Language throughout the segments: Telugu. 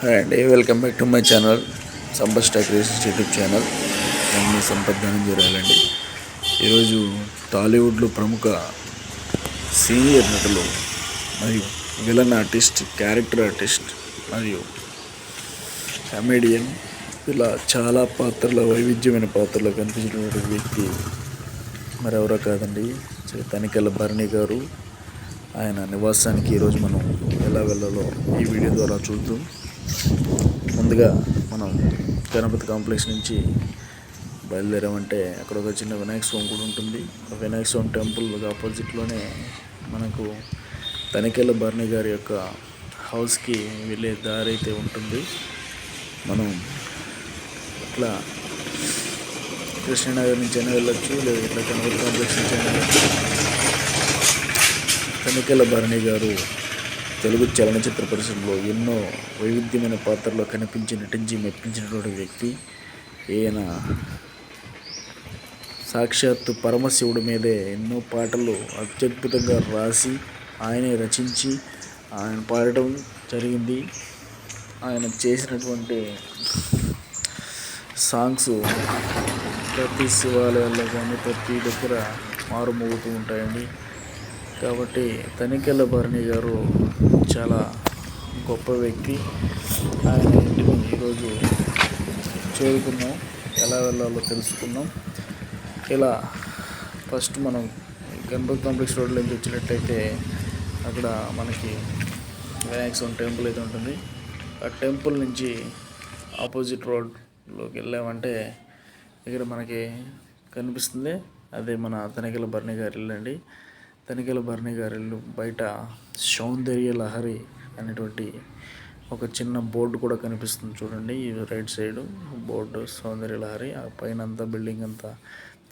హాయ్ అండి, welcome back to my channel Sampath stock races YouTube channel. నేను మీ సంపత్ ధనంజయరాలండి. ఈరోజు టాలీవుడ్లో ప్రముఖ సీనియర్ నటులు మరియు విలన్ ఆర్టిస్ట్, క్యారెక్టర్ ఆర్టిస్ట్ మరియు కమెడియన్, ఇలా చాలా వైవిధ్యమైన పాత్రలో కనిపించినటువంటి వ్యక్తి మరెవరో కాదండి, తనికెళ్ళ భరణి గారు. ఆయన నివాసానికి ఈరోజు మనం ఎలా వెళ్ళాలో ఈ వీడియో ద్వారా చూద్దాం. ముందుగా మనం గణపతి కాంప్లెక్స్ నుంచి బయలుదేరామంటే అక్కడ ఒక చిన్న వినాయక స్వామి కూడా ఉంటుంది. వినాయక స్వామి టెంపుల్ ఆపోజిట్లోనే మనకు తనికెళ్ళ భరణి గారి యొక్క హౌస్కి వెళ్ళే దారి అయితే ఉంటుంది. మనం ఇట్లా కృష్ణనగర్ నుంచి అయినా వెళ్ళొచ్చు, లేదా ఇట్లా గణపతి కాంప్లెక్స్ నుంచి అయినా వెళ్ళచ్చు. తనికెళ్ళ భరణి గారు తెలుగు చలనచిత్ర పరిశ్రమలో ఎన్నో వైవిధ్యమైన పాత్రలో నటించి మెప్పించినటువంటి వ్యక్తి. ఈయన సాక్షాత్తు పరమశివుడి మీదే ఎన్నో పాటలు అత్యద్భుతంగా రాసి ఆయనే రచించి ఆయన పాడటం జరిగింది. ఆయన చేసినటువంటి సాంగ్స్ ప్రతి శివాలయాల్లో కానీ ప్రతి దగ్గర మారుమోగుతూ ఉంటాయండి. కాబట్టి తనికెళ్ళ భరణి గారు చాలా గొప్ప వ్యక్తి. ఆయన ఇంటిని ఈరోజు చేరుకున్నాం, ఎలా వెళ్ళాలో తెలుసుకున్నాం. ఇలా ఫస్ట్ మనం గణపతి కాంప్లెక్స్ రోడ్లో నుంచి వచ్చినట్టయితే అక్కడ మనకి వినాయక స్వామి టెంపుల్ అయితే ఉంటుంది. ఆ టెంపుల్ నుంచి ఆపోజిట్ రోడ్లోకి వెళ్ళామంటే ఇక్కడ మనకి కనిపిస్తుంది, అదే మన తనికెళ్ళ భరణి గారి ఇల్లు అండి. తనికెళ్ళ భరణి గారి ఇల్లు బయట సౌందర్య లహరి అనేటువంటి ఒక చిన్న బోర్డు కూడా కనిపిస్తుంది చూడండి. ఈ రైట్ సైడ్ బోర్డు సౌందర్య లహరి, ఆ పైన అంతా బిల్డింగ్ అంతా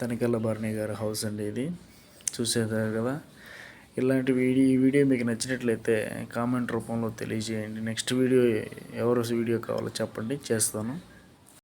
తనికెళ్ళ భరణి గారి హౌస్ అండి. ఇది చూసేదారు కదా. ఇలాంటి ఈ వీడియో మీకు నచ్చినట్లయితే కామెంట్ రూపంలో తెలియజేయండి. నెక్స్ట్ వీడియో వీడియో కావాలో చెప్పండి, చేస్తాను.